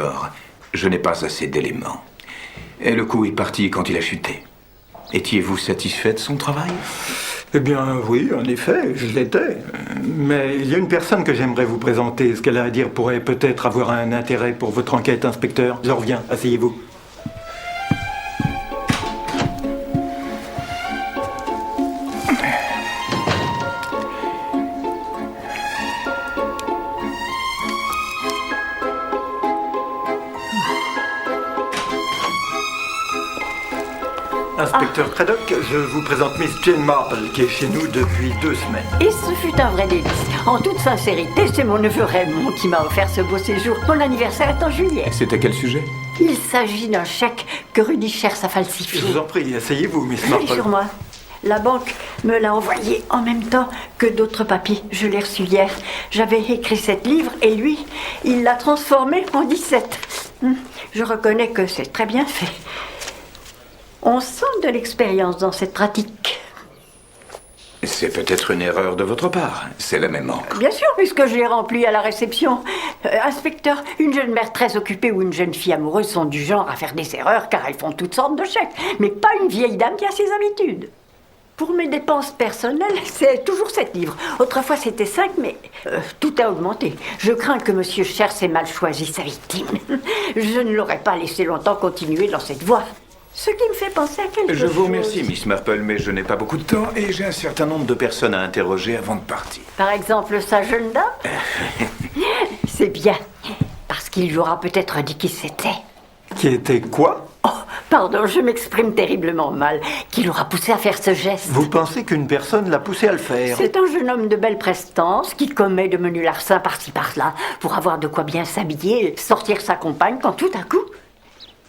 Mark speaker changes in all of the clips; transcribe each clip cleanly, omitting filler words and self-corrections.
Speaker 1: j'ignore. Je n'ai pas assez d'éléments. Et le coup est parti quand il a chuté. Étiez-vous satisfait de son travail?
Speaker 2: Eh bien, oui, en effet, je l'étais. Mais il y a une personne que j'aimerais vous présenter. Ce qu'elle a à dire pourrait peut-être avoir un intérêt pour votre enquête, inspecteur. Je reviens, asseyez-vous. Inspecteur Craddock, je vous présente Miss Jane Marple, qui est chez nous depuis 2 semaines.
Speaker 3: Et ce fut un vrai délice. En toute sincérité, c'est mon neveu Raymond qui m'a offert ce beau séjour. Mon anniversaire est en juillet.
Speaker 1: C'est à quel sujet?
Speaker 3: Il s'agit d'un chèque que Rudy cherche à falsifier.
Speaker 2: Je vous en prie, asseyez-vous, Miss
Speaker 3: Veuillez
Speaker 2: Marple.
Speaker 3: sur moi. La banque me l'a envoyé en même temps que d'autres papiers. Je l'ai reçu hier. J'avais écrit 7 livres et lui, il l'a transformé en 17. Je reconnais que c'est très bien fait. On sent de l'expérience dans cette pratique.
Speaker 1: C'est peut-être une erreur de votre part. C'est la même encre.
Speaker 3: Bien sûr, puisque je l'ai rempli à la réception. Inspecteur, une jeune mère très occupée ou une jeune fille amoureuse sont du genre à faire des erreurs car elles font toutes sortes de chèques. Mais pas une vieille dame qui a ses habitudes. Pour mes dépenses personnelles, c'est toujours 7 livres. Autrefois, c'était 5, mais tout a augmenté. Je crains que Monsieur Schers ait mal choisi sa victime. Je ne l'aurais pas laissé longtemps continuer dans cette voie. Ce qui me fait penser à quelque chose.
Speaker 1: Je vous remercie, Miss Marple, mais je n'ai pas beaucoup de temps et j'ai un certain nombre de personnes à interroger avant de partir.
Speaker 3: Par exemple, sa jeune dame. C'est bien, parce qu'il lui aura peut-être dit qui c'était.
Speaker 2: Qui était quoi?
Speaker 3: Oh, pardon, je m'exprime terriblement mal. Qui l'aura poussé à faire ce geste?
Speaker 2: Vous pensez qu'une personne l'a poussé à le faire?
Speaker 3: C'est un jeune homme de belle prestance qui commet de menus larcins par-ci par-là pour avoir de quoi bien s'habiller et sortir sa compagne quand tout à coup...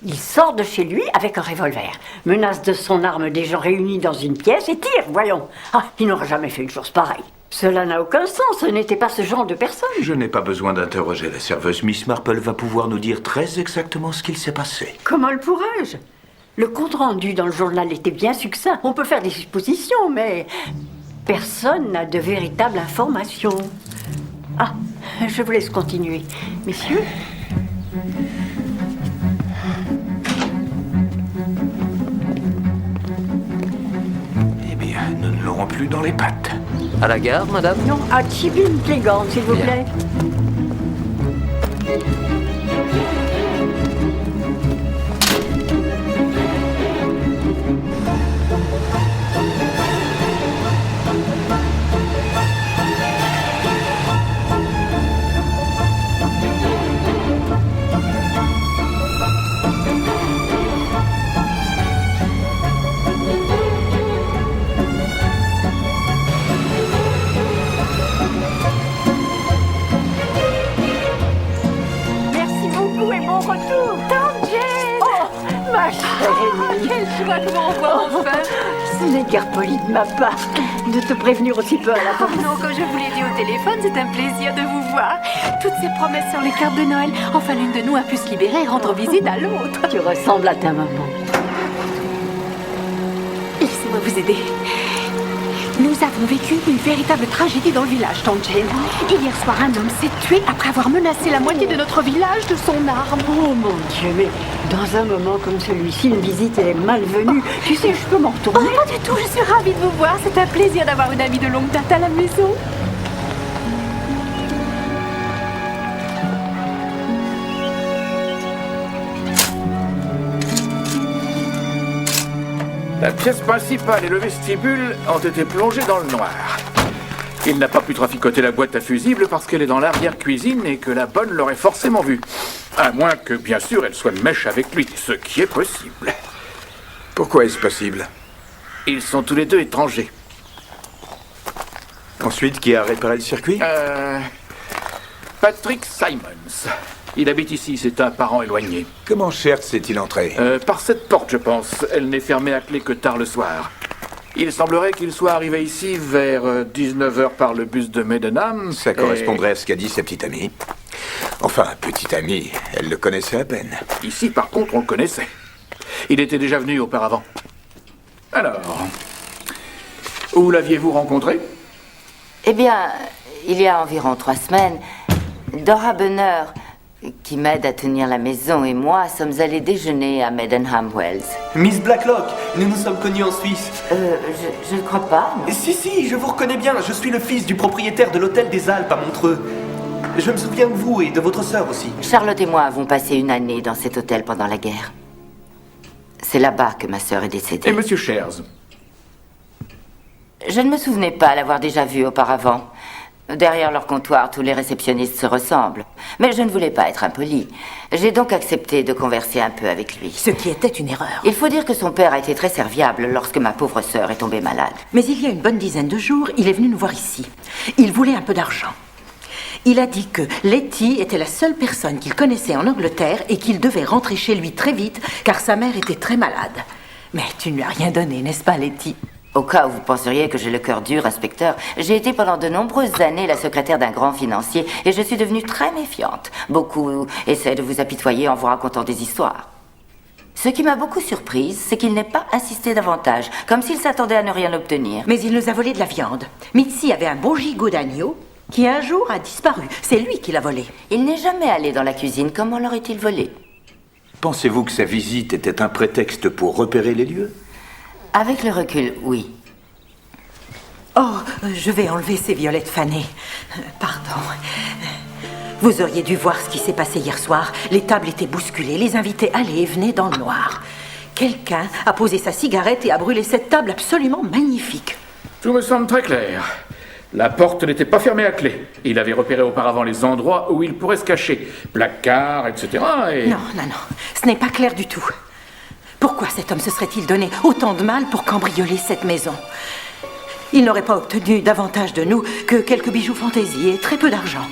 Speaker 3: Il sort de chez lui avec un revolver, menace de son arme des gens réunis dans une pièce et tire, voyons. Ah, il n'aurait jamais fait une chose pareille. Cela n'a aucun sens, ce n'était pas ce genre de personne.
Speaker 1: Je n'ai pas besoin d'interroger la serveuse. Miss Marple va pouvoir nous dire très exactement ce qu'il s'est passé.
Speaker 3: Comment le pourrais-je? Le compte-rendu dans le journal était bien succinct. On peut faire des suppositions, mais personne n'a de véritable information. Ah, je vous laisse continuer. Messieurs?
Speaker 1: Nous ne l'aurons plus dans les pattes.
Speaker 4: À la gare, madame?
Speaker 3: Non, à Chibin Playground, s'il vous plaît.
Speaker 5: Quelle joie de vous revoir enfin!
Speaker 3: Ce n'est guère poli de ma part de te prévenir aussi peu à l'avance.
Speaker 5: Oh non, comme je vous l'ai dit au téléphone, c'est un plaisir de vous voir. Toutes ces promesses sur les cartes de Noël. Enfin, l'une de nous a pu se libérer et rendre visite à l'autre.
Speaker 3: Tu ressembles à ta maman.
Speaker 5: Laissez-moi vous aider. Nous avons vécu une véritable tragédie dans le village, tante Jane. Hier soir, un homme s'est tué après avoir menacé la moitié de notre village de son arme.
Speaker 3: Oh mon Dieu, mais dans un moment comme celui-ci, une visite est malvenue. Tu sais, je peux m'en
Speaker 5: Oh,
Speaker 3: retourner.
Speaker 5: pas du tout, je suis ravie de vous voir. C'est un plaisir d'avoir une amie de longue date à la maison.
Speaker 6: La pièce principale et le vestibule ont été plongés dans le noir. Il n'a pas pu traficoter la boîte à fusibles parce qu'elle est dans l'arrière-cuisine et que la bonne l'aurait forcément vue. À moins que, bien sûr, elle soit mèche avec lui, ce qui est possible.
Speaker 1: Pourquoi est-ce possible?
Speaker 6: Ils sont tous les deux étrangers.
Speaker 1: Ensuite, qui a réparé le circuit?
Speaker 6: Patrick Simons. Il habite ici, c'est un parent éloigné.
Speaker 1: Comment Schers est-il entré?
Speaker 6: Par cette porte, je pense. Elle n'est fermée à clé que tard le soir. Il semblerait qu'il soit arrivé ici vers 19h par le bus de Meddenham.
Speaker 1: Ça correspondrait à ce qu'a dit sa petite amie. Enfin, petite amie, elle le connaissait à peine.
Speaker 6: Ici, par contre, on le connaissait. Il était déjà venu auparavant. Alors, où l'aviez-vous rencontré?
Speaker 7: Eh bien, il y a environ 3 semaines, Dora Bunner,
Speaker 4: qui m'aide à tenir la maison, et moi sommes allés déjeuner à Maidenham Wells.
Speaker 7: Miss Blacklock, nous nous sommes connus en Suisse.
Speaker 4: Je ne crois pas. Non.
Speaker 7: Si, je vous reconnais bien. Je suis le fils du propriétaire de l'hôtel des Alpes à Montreux. Je me souviens de vous et de votre sœur aussi.
Speaker 4: Charlotte et moi avons passé une année dans cet hôtel pendant la guerre. C'est là-bas que ma sœur est décédée.
Speaker 6: Et Monsieur Shears?
Speaker 4: Je ne me souvenais pas l'avoir déjà vu auparavant. Derrière leur comptoir, tous les réceptionnistes se ressemblent. Mais je ne voulais pas être impolie. J'ai donc accepté de converser un peu avec lui.
Speaker 8: Ce qui était une erreur.
Speaker 4: Il faut dire que son père a été très serviable lorsque ma pauvre sœur est tombée malade.
Speaker 8: Mais il y a une bonne dizaine de jours, il est venu nous voir ici. Il voulait un peu d'argent. Il a dit que Letty était la seule personne qu'il connaissait en Angleterre et qu'il devait rentrer chez lui très vite car sa mère était très malade. Mais tu ne lui as rien donné, n'est-ce pas, Letty?
Speaker 4: Au cas où vous penseriez que j'ai le cœur dur, inspecteur, j'ai été pendant de nombreuses années la secrétaire d'un grand financier et je suis devenue très méfiante. Beaucoup essaient de vous apitoyer en vous racontant des histoires. Ce qui m'a beaucoup surprise, c'est qu'il n'ait pas insisté davantage, comme s'il s'attendait à ne rien obtenir.
Speaker 8: Mais il nous a volé de la viande. Mitzi avait un bon gigot d'agneau qui un jour a disparu. C'est lui qui l'a volé.
Speaker 4: Il n'est jamais allé dans la cuisine. Comment l'aurait-il volé?
Speaker 1: Pensez-vous que sa visite était un prétexte pour repérer les lieux?
Speaker 4: Avec le recul, oui.
Speaker 8: Oh, je vais enlever ces violettes fanées. Pardon. Vous auriez dû voir ce qui s'est passé hier soir. Les tables étaient bousculées, les invités allaient et venaient dans le noir. Quelqu'un a posé sa cigarette et a brûlé cette table absolument magnifique.
Speaker 6: Tout me semble très clair. La porte n'était pas fermée à clé. Il avait repéré auparavant les endroits où il pourrait se cacher. Placards, etc. et...
Speaker 8: Non, ce n'est pas clair du tout. Pourquoi cet homme se serait-il donné autant de mal pour cambrioler cette maison? Il n'aurait pas obtenu davantage de nous que quelques bijoux fantaisie et très peu d'argent.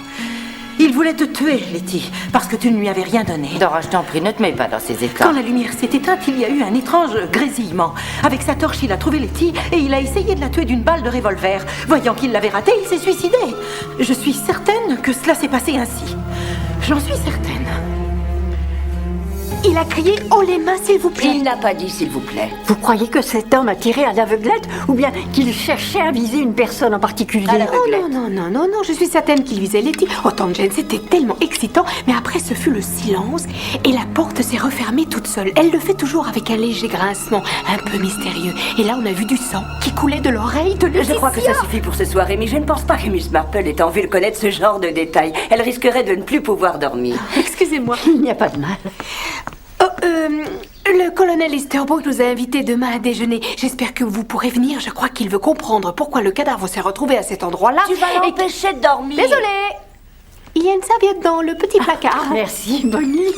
Speaker 8: Il voulait te tuer, Letty, parce que tu ne lui avais rien donné.
Speaker 4: Dora, je t'en prie, ne te mets pas dans ces états.
Speaker 8: Quand la lumière s'est éteinte, il y a eu un étrange grésillement. Avec sa torche, il a trouvé Letty et il a essayé de la tuer d'une balle de revolver. Voyant qu'il l'avait ratée, il s'est suicidé. Je suis certaine que cela s'est passé ainsi. J'en suis certaine.
Speaker 5: Il a crié « haut les mains, s'il vous plaît ».
Speaker 4: Il n'a pas dit « s'il vous plaît ».
Speaker 3: Vous croyez que cet homme a tiré à l'aveuglette ou bien qu'il cherchait à viser une personne en particulier?
Speaker 5: Oh non, je suis certaine qu'il visait Letty. Oh, Tante Jane, c'était tellement excitant, mais après ce fut le silence et la porte s'est refermée toute seule. Elle le fait toujours avec un léger grincement, un peu mystérieux. Et là, on a vu du sang qui coulait de l'oreille de Laetitia.
Speaker 9: Je crois que ça suffit pour ce soir, Amy. Je ne pense pas que Miss Marple ait envie de connaître ce genre de détails. Elle risquerait de ne plus pouvoir dormir.
Speaker 5: Excusez-moi.
Speaker 3: Il n'y a pas de mal.
Speaker 5: Le colonel Easterbrook nous a invités demain à déjeuner. J'espère que vous pourrez venir. Je crois qu'il veut comprendre pourquoi le cadavre s'est retrouvé à cet endroit-là.
Speaker 9: Tu vas l'empêcher de dormir.
Speaker 5: Désolée. Il y a une serviette dans le petit placard.
Speaker 3: Merci, bonne nuit.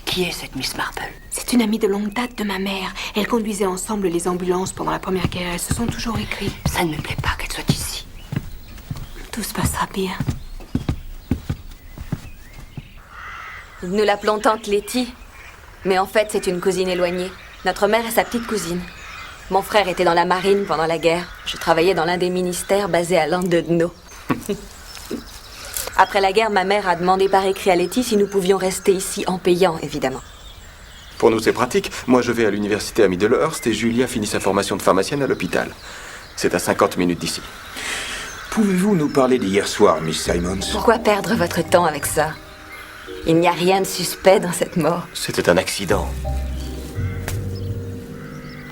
Speaker 9: Qui est cette Miss Marple?
Speaker 5: C'est une amie de longue date de ma mère. Elles conduisaient ensemble les ambulances pendant la Première Guerre. Elles se sont toujours écrites.
Speaker 9: Ça ne me plaît pas qu'elle soit ici.
Speaker 5: Tout se passera bien.
Speaker 10: Nous l'appelons tante Letty. Mais en fait, c'est une cousine éloignée. Notre mère est sa petite cousine. Mon frère était dans la marine pendant la guerre. Je travaillais dans l'un des ministères basés à Llandudno. Après la guerre, ma mère a demandé par écrit à Letty si nous pouvions rester ici en payant, évidemment.
Speaker 7: Pour nous, c'est pratique. Moi, je vais à l'université à Middlehurst et Julia finit sa formation de pharmacienne à l'hôpital. C'est à 50 minutes d'ici.
Speaker 1: Pouvez-vous nous parler d'hier soir, Miss Simons?
Speaker 10: Pourquoi perdre votre temps avec ça? Il n'y a rien de suspect dans cette mort.
Speaker 7: C'était un accident.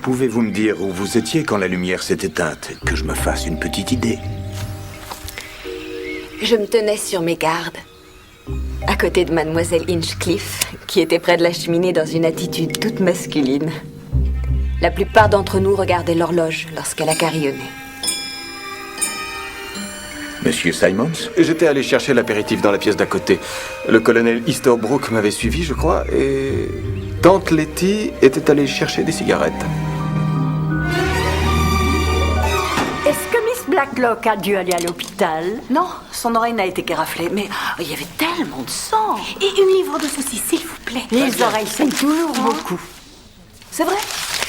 Speaker 1: Pouvez-vous me dire où vous étiez quand la lumière s'est éteinte? Que je me fasse une petite idée.
Speaker 10: Je me tenais sur mes gardes, à côté de mademoiselle Hinchcliffe, qui était près de la cheminée dans une attitude toute masculine. La plupart d'entre nous regardaient l'horloge lorsqu'elle a carillonné.
Speaker 1: Monsieur Simons?
Speaker 7: J'étais allé chercher l'apéritif dans la pièce d'à côté. Le colonel Easterbrook m'avait suivi, je crois, et tante Letty était allée chercher des cigarettes.
Speaker 3: Est-ce que Miss Blacklock a dû aller à l'hôpital?
Speaker 9: Non, son oreille n'a été qu'éraflée, mais il y avait tellement de sang.
Speaker 5: Et une livre de saucisses, s'il vous plaît.
Speaker 3: Les oreilles saignent toujours beaucoup.
Speaker 9: C'est vrai.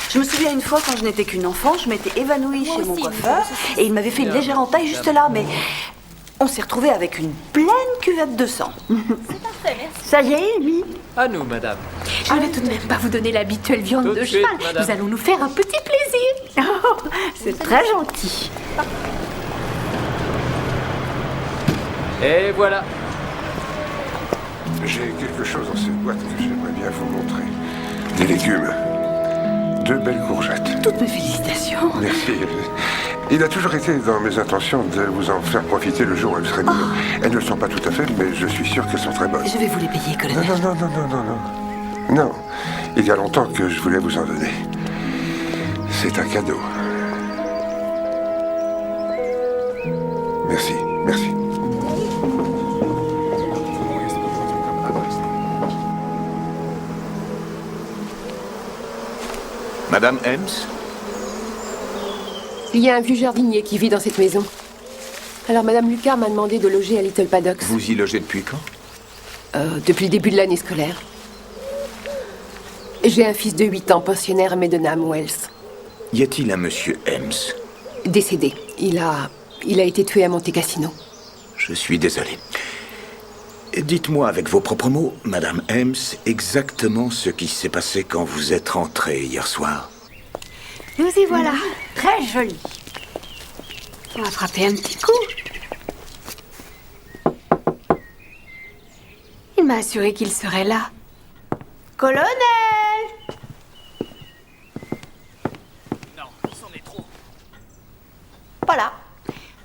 Speaker 9: Je me souviens une fois, quand je n'étais qu'une enfant, je m'étais évanouie chez mon coiffeur et il m'avait fait une légère entaille juste là, mais on s'est retrouvé avec une pleine cuvette de sang.
Speaker 3: Ça y est, Amy?
Speaker 11: À nous, madame.
Speaker 5: Je ne vais tout de même pas vous donner l'habituelle viande
Speaker 11: Tout
Speaker 5: de
Speaker 11: de suite,
Speaker 5: cheval.
Speaker 11: madame.
Speaker 5: Nous allons nous faire un petit plaisir.
Speaker 3: Oh, c'est très gentil.
Speaker 11: Et voilà.
Speaker 12: J'ai quelque chose dans cette boîte que j'aimerais bien vous montrer. Des légumes. 2 belles courgettes.
Speaker 9: Toutes mes félicitations.
Speaker 12: Merci. Il a toujours été dans mes intentions de vous en faire profiter le jour où elles seraient mûres. Elles ne le sont pas tout à fait, mais je suis sûr qu'elles sont très bonnes.
Speaker 9: Je vais vous les payer, colonel.
Speaker 12: Non. Non, il y a longtemps que je voulais vous en donner. C'est un cadeau. Merci.
Speaker 1: Madame Hems?
Speaker 13: Il y a un vieux jardinier qui vit dans cette maison. Alors Madame Lucas m'a demandé de loger à Little Paddocks.
Speaker 1: Vous y logez depuis quand?
Speaker 13: Depuis le début de l'année scolaire. J'ai un fils de 8 ans, pensionnaire à Medenham Wells.
Speaker 1: Y a-t-il un monsieur Hems?
Speaker 13: Décédé. Il a été tué à Monte Cassino.
Speaker 1: Je suis désolé. Dites-moi avec vos propres mots, Madame Hems, exactement ce qui s'est passé quand vous êtes rentrée hier soir.
Speaker 5: Nous y voilà.
Speaker 3: Très joli.
Speaker 5: On va frapper un petit coup. Il m'a assuré qu'il serait là. Colonel!
Speaker 6: Non, c'en est trop.
Speaker 5: Pas là.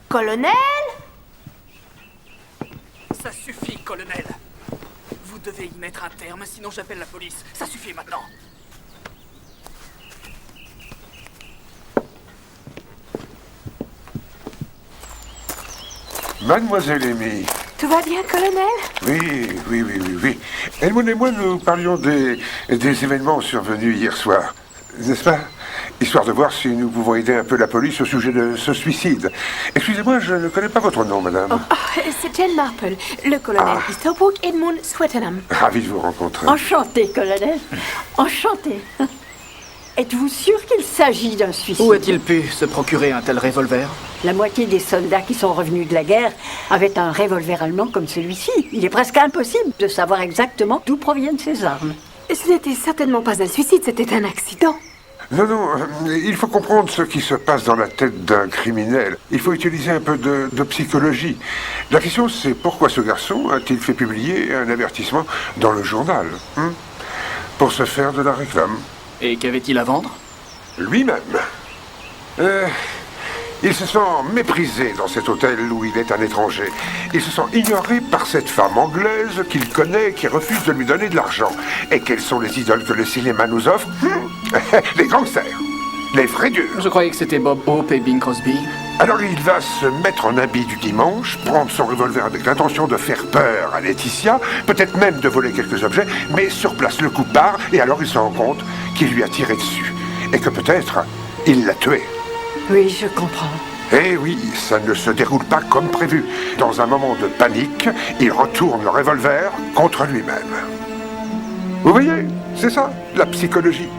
Speaker 5: Colonel?
Speaker 6: Ça suffit, colonel. Vous devez y mettre un terme, sinon j'appelle la police. Ça suffit maintenant.
Speaker 12: Mademoiselle Amy.
Speaker 5: Tout va bien, colonel?
Speaker 12: Oui. Edmond et moi, nous parlions des événements survenus hier soir. N'est-ce pas? Histoire de voir si nous pouvons aider un peu la police au sujet de ce suicide. Excusez-moi, je ne connais pas votre nom, madame.
Speaker 5: C'est Jane Marple, le colonel Easterbrook Edmund Swettenham.
Speaker 12: Ravi de vous rencontrer.
Speaker 3: Enchanté, colonel. Enchanté. Êtes-vous sûr qu'il s'agit d'un suicide?
Speaker 6: Où a-t-il pu se procurer un tel revolver?
Speaker 3: La moitié des soldats qui sont revenus de la guerre avaient un revolver allemand comme celui-ci. Il est presque impossible de savoir exactement d'où proviennent ces armes.
Speaker 5: Ce n'était certainement pas un suicide, c'était un accident.
Speaker 12: Non, il faut comprendre ce qui se passe dans la tête d'un criminel. Il faut utiliser un peu de psychologie. La question, c'est pourquoi ce garçon a-t-il fait publier un avertissement dans le journal pour se faire de la réclame.
Speaker 6: Et qu'avait-il à vendre?
Speaker 12: Lui-même. Il se sent méprisé dans cet hôtel où il est un étranger. Il se sent ignoré par cette femme anglaise qu'il connaît et qui refuse de lui donner de l'argent. Et quelles sont les idoles que le cinéma nous offre? Les gangsters. Les vrais durs.
Speaker 6: Je croyais que c'était Bob Hope et Bing Crosby.
Speaker 12: Alors il va se mettre en habit du dimanche, prendre son revolver avec l'intention de faire peur à Laetitia, peut-être même de voler quelques objets, mais sur place le coup part et alors il se rend compte qu'il lui a tiré dessus. Et que peut-être il l'a tué.
Speaker 3: Oui, je comprends.
Speaker 12: Eh oui, ça ne se déroule pas comme prévu. Dans un moment de panique, il retourne le revolver contre lui-même. Vous voyez, c'est ça, la psychologie.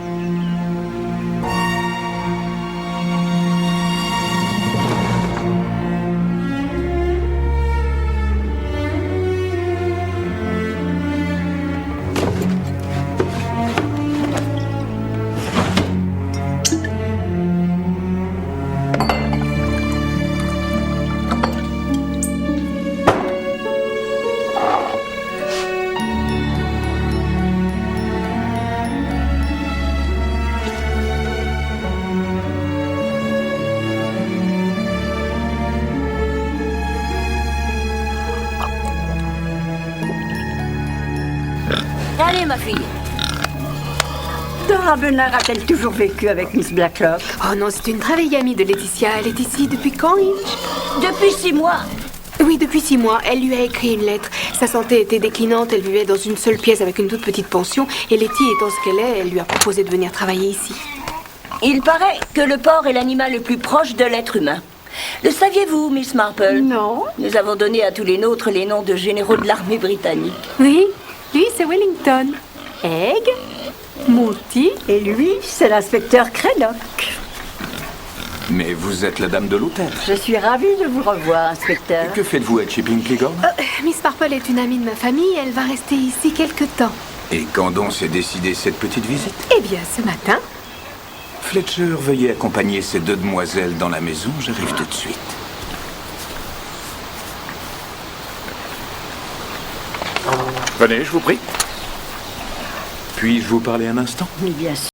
Speaker 9: Allez, ma fille.
Speaker 3: Dora Benner a-t-elle toujours vécu avec Miss Blacklock?
Speaker 5: Oh non, c'est une très vieille amie de Laetitia. Elle est ici depuis quand, Inge?
Speaker 9: Depuis 6 mois.
Speaker 5: Oui, depuis 6 mois. Elle lui a écrit une lettre. Sa santé était déclinante, elle vivait dans une seule pièce avec une toute petite pension. Et Letty étant ce qu'elle est, elle lui a proposé de venir travailler ici.
Speaker 9: Il paraît que le porc est l'animal le plus proche de l'être humain. Le saviez-vous, Miss Marple?
Speaker 3: Non.
Speaker 9: Nous avons donné à tous les nôtres les noms de généraux de l'armée britannique.
Speaker 5: Oui, lui c'est Wellington. Egg, Moulty.
Speaker 3: Et lui, c'est l'inspecteur Craddock.
Speaker 1: Mais vous êtes la dame de l'hôtel.
Speaker 3: Je suis ravie de vous revoir, inspecteur.
Speaker 1: Que faites-vous à Chipping Cleghorn?
Speaker 5: Miss Marple est une amie de ma famille, elle va rester ici quelque temps.
Speaker 1: Et quand donc s'est décidée cette petite visite?
Speaker 5: Eh bien, ce matin.
Speaker 1: Fletcher, veuillez accompagner ces deux demoiselles dans la maison, j'arrive tout de suite.
Speaker 6: Venez, je vous prie.
Speaker 1: Puis-je vous parler un instant?
Speaker 3: Mais bien sûr.